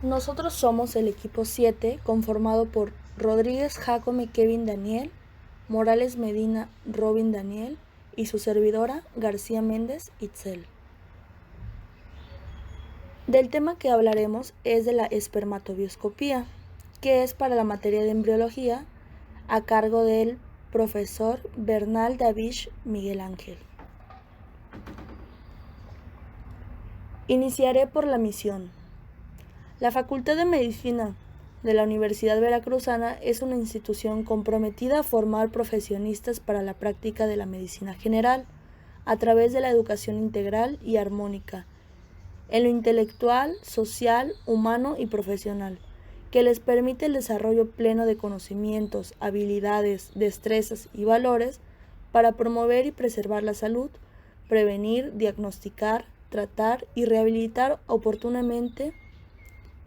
Nosotros somos el equipo 7, conformado por Rodríguez Jacome Kevin Daniel, Morales Medina Robin Daniel y su servidora García Méndez Itzel. Del tema que hablaremos es de la espermatobioscopía, que es para la materia de embriología a cargo del profesor Bernal David Miguel Ángel. Iniciaré por la misión. La Facultad de Medicina de la Universidad Veracruzana es una institución comprometida a formar profesionistas para la práctica de la medicina general, a través de la educación integral y armónica, en lo intelectual, social, humano y profesional, que les permite el desarrollo pleno de conocimientos, habilidades, destrezas y valores para promover y preservar la salud, prevenir, diagnosticar, tratar y rehabilitar oportunamente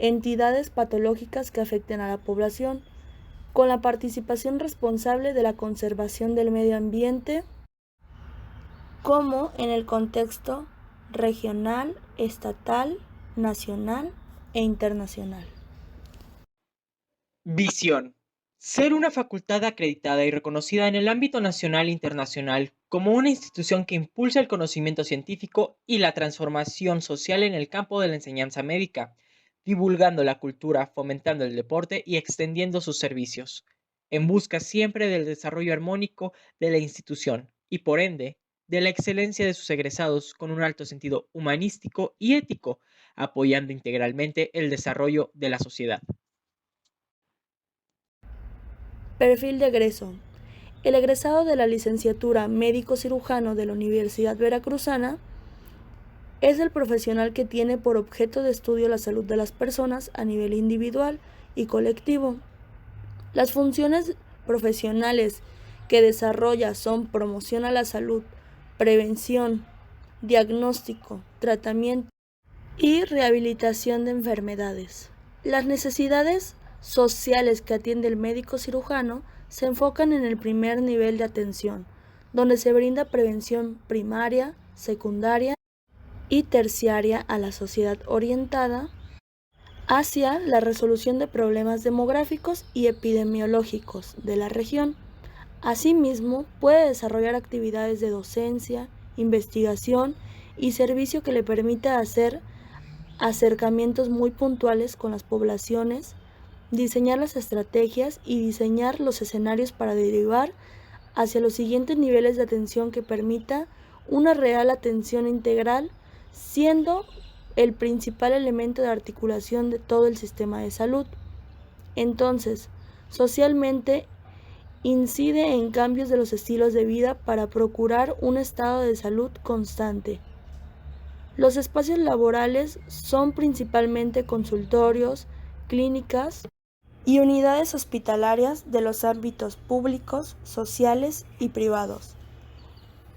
entidades patológicas que afecten a la población, con la participación responsable de la conservación del medio ambiente, como en el contexto regional, estatal, nacional e internacional. Visión. Ser una facultad acreditada y reconocida en el ámbito nacional e internacional como una institución que impulsa el conocimiento científico y la transformación social en el campo de la enseñanza médica, divulgando la cultura, fomentando el deporte y extendiendo sus servicios, en busca siempre del desarrollo armónico de la institución y, por ende, de la excelencia de sus egresados con un alto sentido humanístico y ético, apoyando integralmente el desarrollo de la sociedad. Perfil de egreso. El egresado de la licenciatura médico cirujano de la Universidad Veracruzana es el profesional que tiene por objeto de estudio la salud de las personas a nivel individual y colectivo. Las funciones profesionales que desarrolla son promoción a la salud, prevención, diagnóstico, tratamiento y rehabilitación de enfermedades. Las necesidades sociales que atiende el médico cirujano se enfocan en el primer nivel de atención, donde se brinda prevención primaria, secundaria y terciaria a la sociedad, orientada hacia la resolución de problemas demográficos y epidemiológicos de la región. Asimismo, puede desarrollar actividades de docencia, investigación y servicio que le permita hacer acercamientos muy puntuales con las poblaciones, diseñar las estrategias y diseñar los escenarios para derivar hacia los siguientes niveles de atención que permita una real atención integral, siendo el principal elemento de articulación de todo el sistema de salud. Entonces, socialmente incide en cambios de los estilos de vida para procurar un estado de salud constante. Los espacios laborales son principalmente consultorios, clínicas y unidades hospitalarias de los ámbitos públicos, sociales y privados.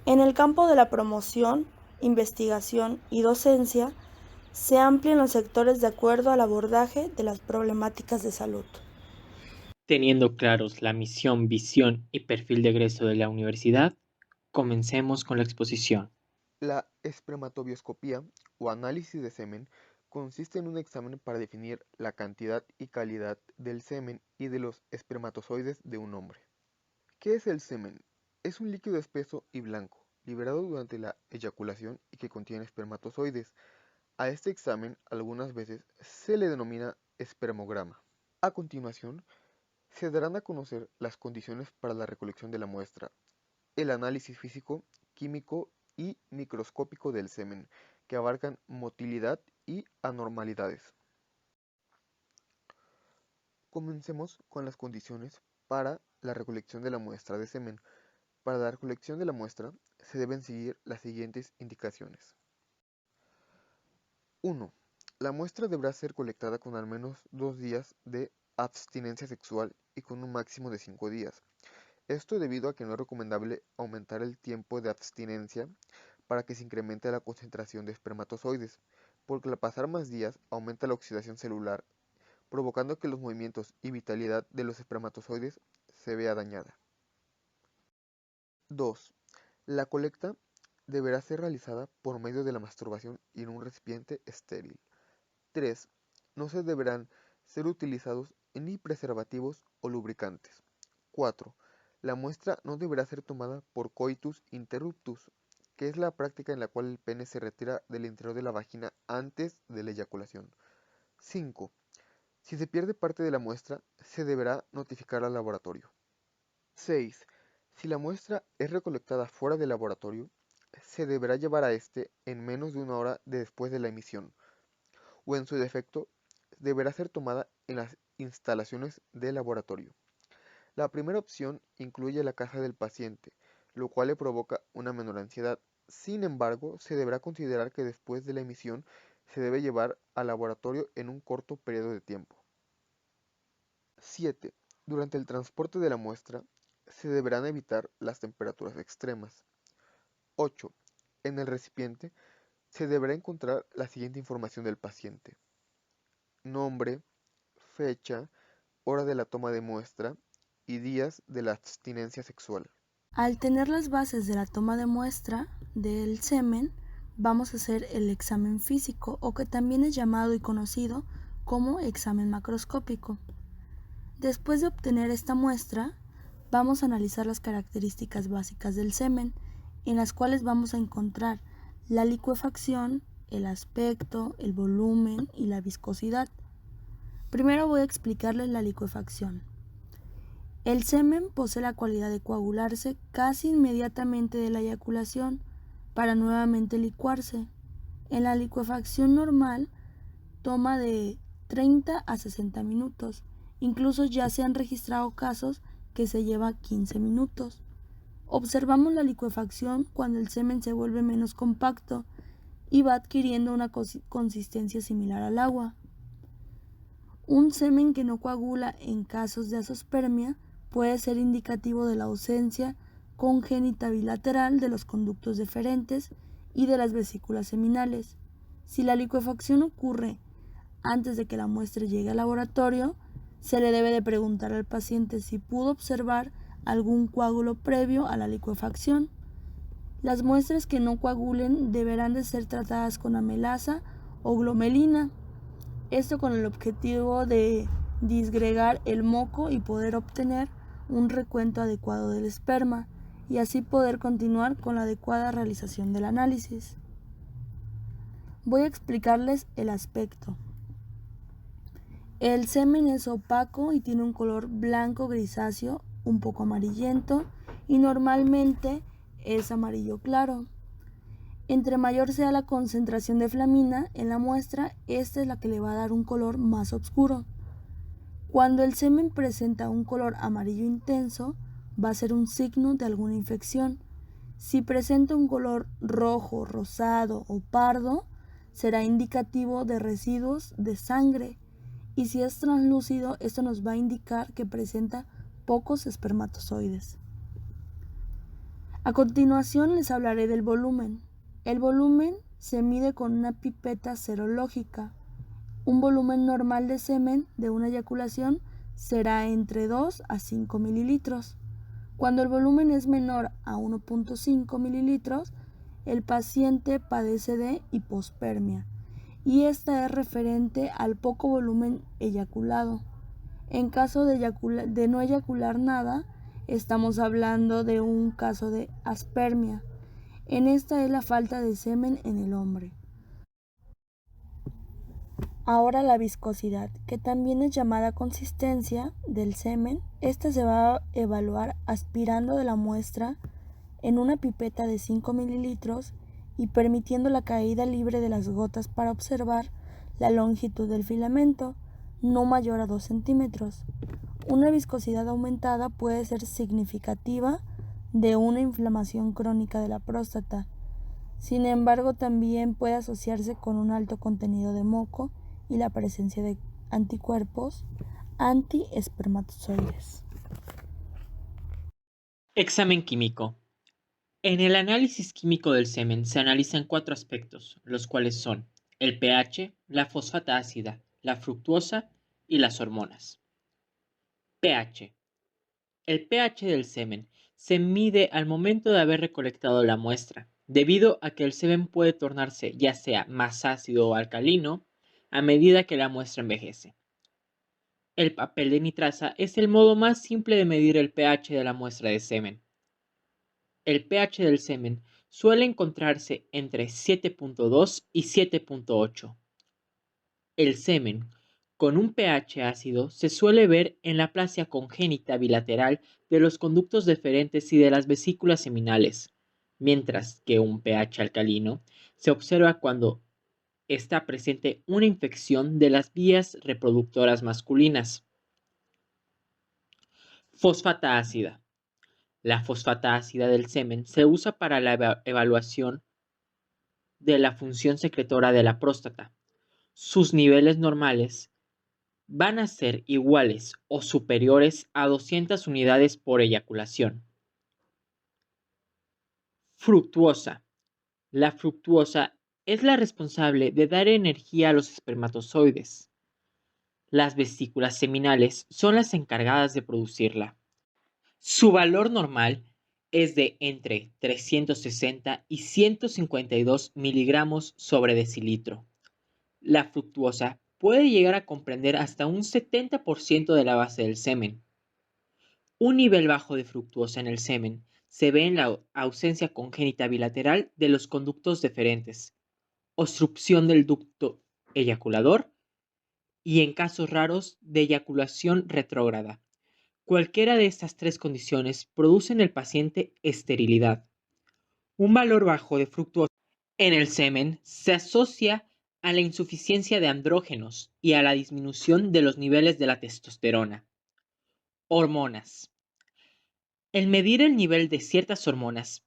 En el campo de la promoción, investigación y docencia, se amplian los sectores de acuerdo al abordaje de las problemáticas de salud. Teniendo claros la misión, visión y perfil de egreso de la universidad, comencemos con la exposición. La espermatobioscopía o análisis de semen consiste en un examen para definir la cantidad y calidad del semen y de los espermatozoides de un hombre. ¿Qué es el semen? Es un líquido espeso y blanco, liberado durante la eyaculación y que contiene espermatozoides. A este examen algunas veces se le denomina espermograma. A continuación, se darán a conocer las condiciones para la recolección de la muestra, el análisis físico, químico y microscópico del semen, que abarcan motilidad y anormalidades. Comencemos con las condiciones para la recolección de la muestra de semen. Para la recolección de la muestra se deben seguir las siguientes indicaciones. 1. La muestra deberá ser colectada con al menos 2 días de abstinencia sexual y con un máximo de 5 días. Esto debido a que no es recomendable aumentar el tiempo de abstinencia para que se incremente la concentración de espermatozoides, porque al pasar más días aumenta la oxidación celular, provocando que los movimientos y vitalidad de los espermatozoides se vea dañada. 2. La colecta deberá ser realizada por medio de la masturbación y en un recipiente estéril. 3. No se deberán ser utilizados ni preservativos o lubricantes. 4. La muestra no deberá ser tomada por coitus interruptus, que es la práctica en la cual el pene se retira del interior de la vagina antes de la eyaculación. 5. Si se pierde parte de la muestra, se deberá notificar al laboratorio. 6. Si la muestra es recolectada fuera del laboratorio, se deberá llevar a este en menos de una hora después de la emisión, o en su defecto, deberá ser tomada en las instalaciones del laboratorio. La primera opción incluye la casa del paciente, lo cual le provoca una menor ansiedad. Sin embargo, se deberá considerar que después de la emisión se debe llevar al laboratorio en un corto periodo de tiempo. 7. Durante el transporte de la muestra, se deberán evitar las temperaturas extremas. 8. En el recipiente se deberá encontrar la siguiente información del paciente: nombre, fecha, hora de la toma de muestra y días de la abstinencia sexual. Al tener las bases de la toma de muestra del semen, vamos a hacer el examen físico, o que también es llamado y conocido como examen macroscópico. Después de obtener esta muestra, vamos a analizar las características básicas del semen, en las cuales vamos a encontrar la licuefacción, el aspecto, el volumen y la viscosidad. Primero voy a explicarles la licuefacción. El semen posee la cualidad de coagularse casi inmediatamente de la eyaculación para nuevamente licuarse. En la licuefacción normal toma de 30 a 60 minutos. Incluso ya se han registrado casos que se lleva 15 minutos. Observamos la licuefacción cuando el semen se vuelve menos compacto y va adquiriendo una consistencia similar al agua. Un semen que no coagula en casos de azospermia puede ser indicativo de la ausencia congénita bilateral de los conductos deferentes y de las vesículas seminales. Si la licuefacción ocurre antes de que la muestra llegue al laboratorio, se le debe de preguntar al paciente si pudo observar algún coágulo previo a la licuefacción. Las muestras que no coagulen deberán de ser tratadas con amelasa o glomelina, esto con el objetivo de disgregar el moco y poder obtener un recuento adecuado del esperma, y así poder continuar con la adecuada realización del análisis. Voy a explicarles el aspecto. El semen es opaco y tiene un color blanco grisáceo, un poco amarillento, y normalmente es amarillo claro. Entre mayor sea la concentración de flamina en la muestra, esta es la que le va a dar un color más oscuro. Cuando el semen presenta un color amarillo intenso, va a ser un signo de alguna infección. Si presenta un color rojo, rosado o pardo, será indicativo de residuos de sangre. Y si es translúcido, esto nos va a indicar que presenta pocos espermatozoides. A continuación les hablaré del volumen. El volumen se mide con una pipeta serológica. Un volumen normal de semen de una eyaculación será entre 2 a 5 mililitros. Cuando el volumen es menor a 1.5 mililitros, el paciente padece de hipospermia, y esta es referente al poco volumen eyaculado. En caso de no eyacular nada, estamos hablando de un caso de aspermia. En esta es la falta de semen en el hombre. Ahora la viscosidad, que también es llamada consistencia del semen. Esta se va a evaluar aspirando de la muestra en una pipeta de 5 mililitros y permitiendo la caída libre de las gotas para observar la longitud del filamento, no mayor a 2 centímetros. Una viscosidad aumentada puede ser significativa de una inflamación crónica de la próstata. Sin embargo, también puede asociarse con un alto contenido de moco y la presencia de anticuerpos antiespermatozoides. Examen químico. En el análisis químico del semen se analizan 4 aspectos, los cuales son el pH, la fosfata ácida, la fructuosa y las hormonas. pH. El pH del semen se mide al momento de haber recolectado la muestra, debido a que el semen puede tornarse ya sea más ácido o alcalino a medida que la muestra envejece. El papel de nitrasa es el modo más simple de medir el pH de la muestra de semen. El pH del semen suele encontrarse entre 7.2 y 7.8. El semen con un pH ácido se suele ver en la aplasia congénita bilateral de los conductos deferentes y de las vesículas seminales, mientras que un pH alcalino se observa cuando está presente una infección de las vías reproductoras masculinas. Fosfata ácida. La fosfata ácida del semen se usa para la evaluación de la función secretora de la próstata. Sus niveles normales van a ser iguales o superiores a 200 unidades por eyaculación. Fructuosa. La fructuosa es la responsable de dar energía a los espermatozoides. Las vesículas seminales son las encargadas de producirla. Su valor normal es de entre 360 y 152 miligramos sobre decilitro. La fructuosa puede llegar a comprender hasta un 70% de la base del semen. Un nivel bajo de fructuosa en el semen se ve en la ausencia congénita bilateral de los conductos deferentes, obstrucción del ducto eyaculador y en casos raros de eyaculación retrógrada. Cualquiera de estas tres condiciones produce en el paciente esterilidad. Un valor bajo de fructuosa en el semen se asocia a la insuficiencia de andrógenos y a la disminución de los niveles de la testosterona. Hormonas. El medir el nivel de ciertas hormonas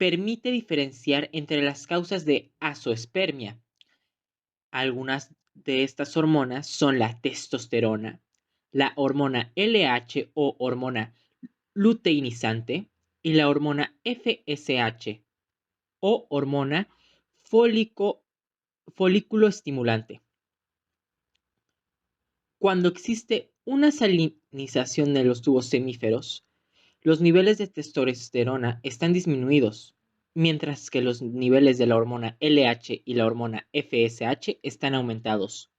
permite diferenciar entre las causas de azoospermia. Algunas de estas hormonas son la testosterona, la hormona LH o hormona luteinizante y la hormona FSH o hormona folículo estimulante. Cuando existe una salinización de los tubos semíferos, los niveles de testosterona están disminuidos, mientras que los niveles de la hormona LH y la hormona FSH están aumentados.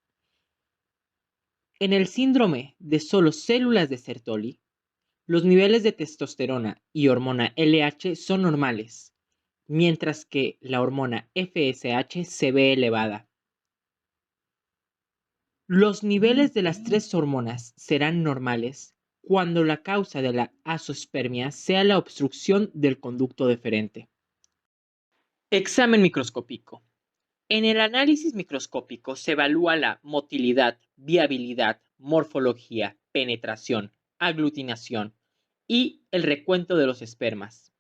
En el síndrome de solo células de Sertoli, los niveles de testosterona y hormona LH son normales, mientras que la hormona FSH se ve elevada. Los niveles de las tres hormonas serán normales cuando la causa de la azoospermia sea la obstrucción del conducto deferente. Examen microscópico. En el análisis microscópico se evalúa la motilidad, viabilidad, morfología, penetración, aglutinación y el recuento de los espermas.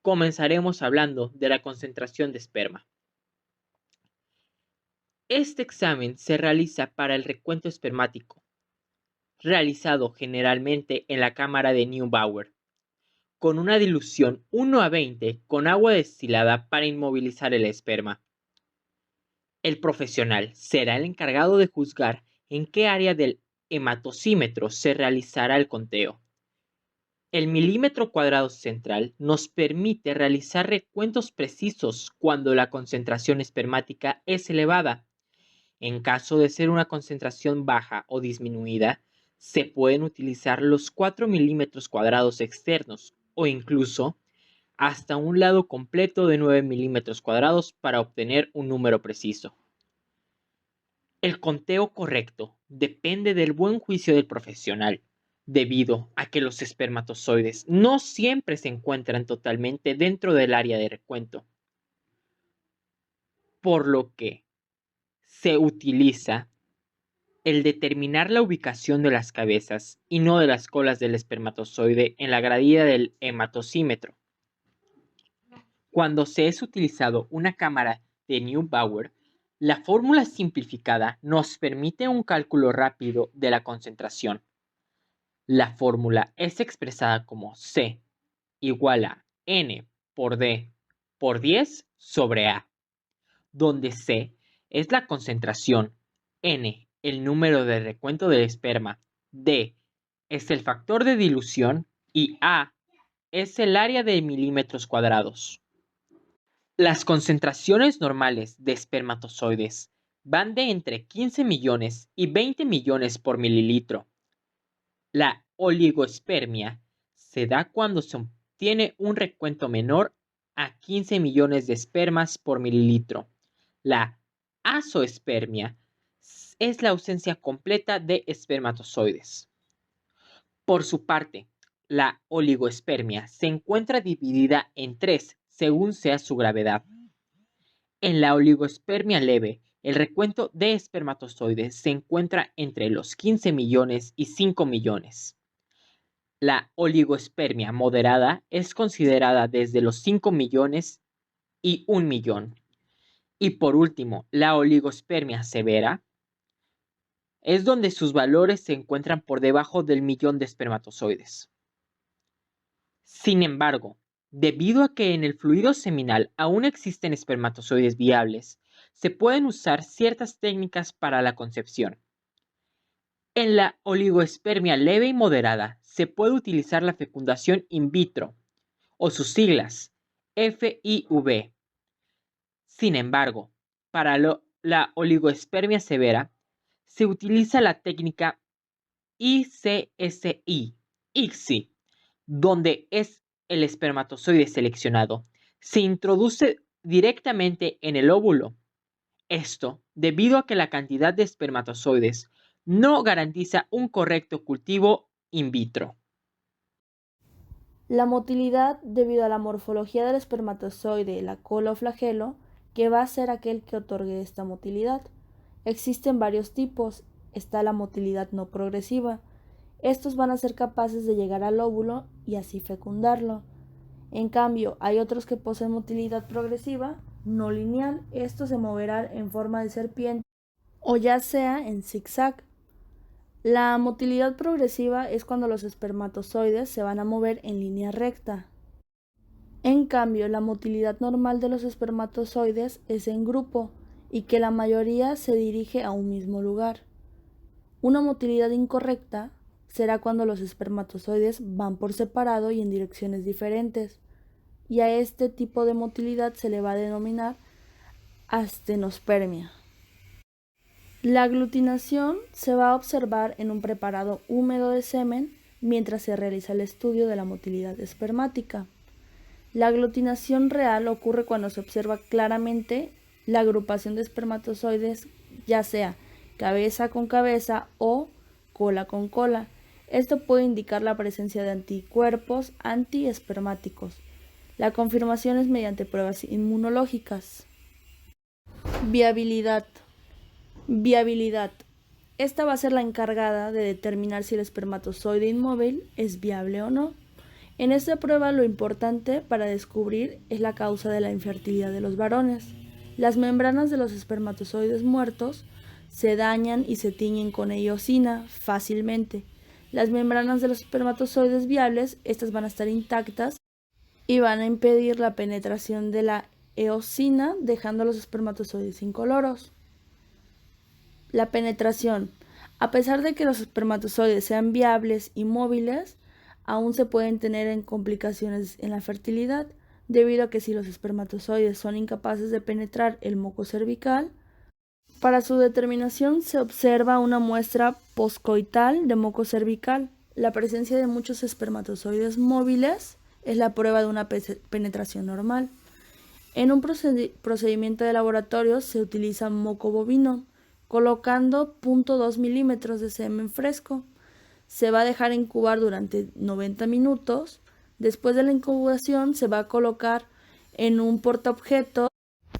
Comenzaremos hablando de la concentración de esperma. Este examen se realiza para el recuento espermático, realizado generalmente en la cámara de Neubauer, con una dilución 1:20 con agua destilada para inmovilizar el esperma. El profesional será el encargado de juzgar en qué área del hematosímetro se realizará el conteo. El milímetro cuadrado central nos permite realizar recuentos precisos cuando la concentración espermática es elevada. En caso de ser una concentración baja o disminuida, se pueden utilizar los 4 milímetros cuadrados externos o incluso hasta un lado completo de 9 milímetros cuadrados para obtener un número preciso. El conteo correcto depende del buen juicio del profesional, debido a que los espermatozoides no siempre se encuentran totalmente dentro del área de recuento, por lo que se utiliza el determinar la ubicación de las cabezas y no de las colas del espermatozoide en la gradilla del hematosímetro. Cuando se es utilizado una cámara de Neubauer, la fórmula simplificada nos permite un cálculo rápido de la concentración. La fórmula es expresada como C igual a N por D por 10 sobre A, donde C es la concentración, N el número de recuento del esperma, D es el factor de dilución y A es el área de milímetros cuadrados. Las concentraciones normales de espermatozoides van de entre 15 millones y 20 millones por mililitro. La oligospermia se da cuando se obtiene un recuento menor a 15 millones de espermas por mililitro. La azoospermia es la ausencia completa de espermatozoides. Por su parte, la oligospermia se encuentra dividida en tres según sea su gravedad. En la oligospermia leve, el recuento de espermatozoides se encuentra entre los 15 millones y 5 millones. La oligospermia moderada es considerada desde los 5 millones y 1 millón. Y por último, la oligospermia severa es donde sus valores se encuentran por debajo del millón de espermatozoides. Sin embargo, debido a que en el fluido seminal aún existen espermatozoides viables, se pueden usar ciertas técnicas para la concepción. En la oligospermia leve y moderada se puede utilizar la fecundación in vitro, o sus siglas, FIV. Sin embargo, para la oligospermia severa, se utiliza la técnica ICSI, donde es el espermatozoide seleccionado. Se introduce directamente en el óvulo. Esto debido a que la cantidad de espermatozoides no garantiza un correcto cultivo in vitro. La motilidad debido a la morfología del espermatozoide, la cola o flagelo, que va a ser aquel que otorgue esta motilidad. Existen varios tipos. Está la motilidad no progresiva. Estos van a ser capaces de llegar al óvulo y así fecundarlo. En cambio, hay otros que poseen motilidad progresiva, no lineal. Estos se moverán en forma de serpiente o ya sea en zigzag. La motilidad progresiva es cuando los espermatozoides se van a mover en línea recta. En cambio, la motilidad normal de los espermatozoides es en grupo y que la mayoría se dirige a un mismo lugar. Una motilidad incorrecta será cuando los espermatozoides van por separado y en direcciones diferentes, y a este tipo de motilidad se le va a denominar astenospermia. La aglutinación se va a observar en un preparado húmedo de semen mientras se realiza el estudio de la motilidad espermática. La aglutinación real ocurre cuando se observa claramente la agrupación de espermatozoides, ya sea cabeza con cabeza o cola con cola. Esto puede indicar la presencia de anticuerpos antiespermáticos. La confirmación es mediante pruebas inmunológicas. Viabilidad. Viabilidad. Esta va a ser la encargada de determinar si el espermatozoide inmóvil es viable o no. En esta prueba lo importante para descubrir es la causa de la infertilidad de los varones. Las membranas de los espermatozoides muertos se dañan y se tiñen con eosina fácilmente. Las membranas de los espermatozoides viables, estas van a estar intactas y van a impedir la penetración de la eosina, dejando a los espermatozoides incoloros. La penetración. A pesar de que los espermatozoides sean viables y móviles, aún se pueden tener en complicaciones en la fertilidad, debido a que si los espermatozoides son incapaces de penetrar el moco cervical, para su determinación se observa una muestra poscoital de moco cervical. La presencia de muchos espermatozoides móviles es la prueba de una penetración normal. En un procedimiento de laboratorio se utiliza moco bovino, colocando 0.2 milímetros de semen fresco. Se va a dejar incubar durante 90 minutos. Después de la incubación se va a colocar en un portaobjeto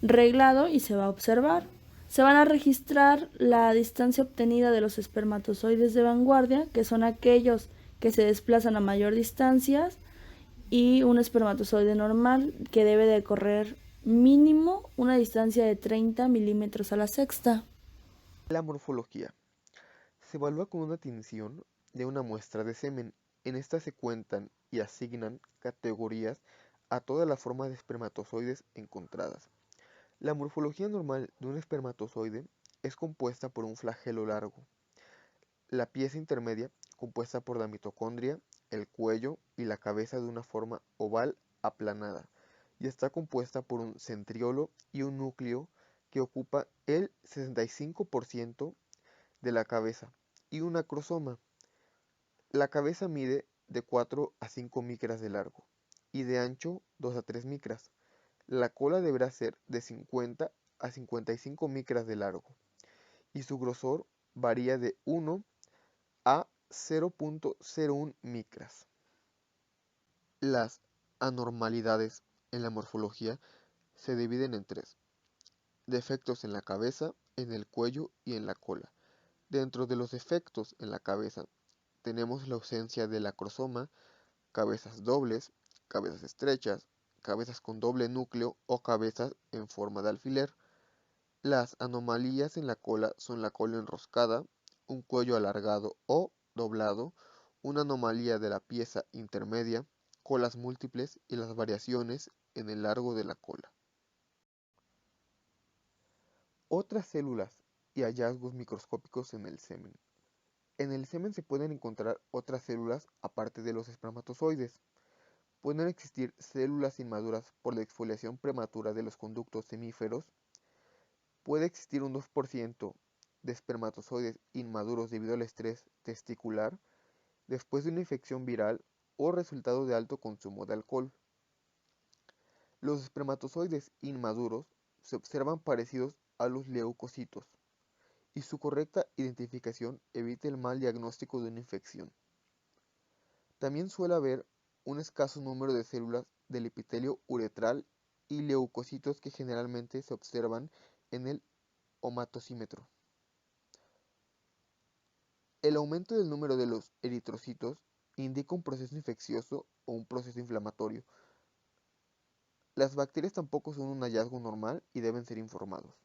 reglado y se va a observar. Se van a registrar la distancia obtenida de los espermatozoides de vanguardia, que son aquellos que se desplazan a mayor distancia, y un espermatozoide normal que debe de correr mínimo una distancia de 30 milímetros a la sexta. La morfología. Se evalúa con una tinción de una muestra de semen. En esta se cuentan y asignan categorías a todas las formas de espermatozoides encontradas. La morfología normal de un espermatozoide es compuesta por un flagelo largo, la pieza intermedia compuesta por la mitocondria, el cuello y la cabeza de una forma oval aplanada, y está compuesta por un centriolo y un núcleo que ocupa el 65% de la cabeza y un acrosoma. La cabeza mide de 4 a 5 micras de largo y de ancho 2 a 3 micras. La cola deberá ser de 50 a 55 micras de largo y su grosor varía de 1 a 0.01 micras. Las anormalidades en la morfología se dividen en tres: defectos en la cabeza, en el cuello y en la cola. Dentro de los defectos en la cabeza tenemos la ausencia del acrosoma, cabezas dobles, cabezas estrechas, cabezas con doble núcleo o cabezas en forma de alfiler. Las anomalías en la cola son la cola enroscada, un cuello alargado o doblado, una anomalía de la pieza intermedia, colas múltiples y las variaciones en el largo de la cola. Otras células y hallazgos microscópicos en el semen. En el semen se pueden encontrar otras células aparte de los espermatozoides. Pueden existir células inmaduras por la exfoliación prematura de los conductos semíferos. Puede existir un 2% de espermatozoides inmaduros debido al estrés testicular después de una infección viral o resultado de alto consumo de alcohol. Los espermatozoides inmaduros se observan parecidos a los leucocitos, y su correcta identificación evita el mal diagnóstico de una infección. También suele haber un escaso número de células del epitelio uretral y leucocitos que generalmente se observan en el hematocímetro. El aumento del número de los eritrocitos indica un proceso infeccioso o un proceso inflamatorio. Las bacterias tampoco son un hallazgo normal y deben ser informados.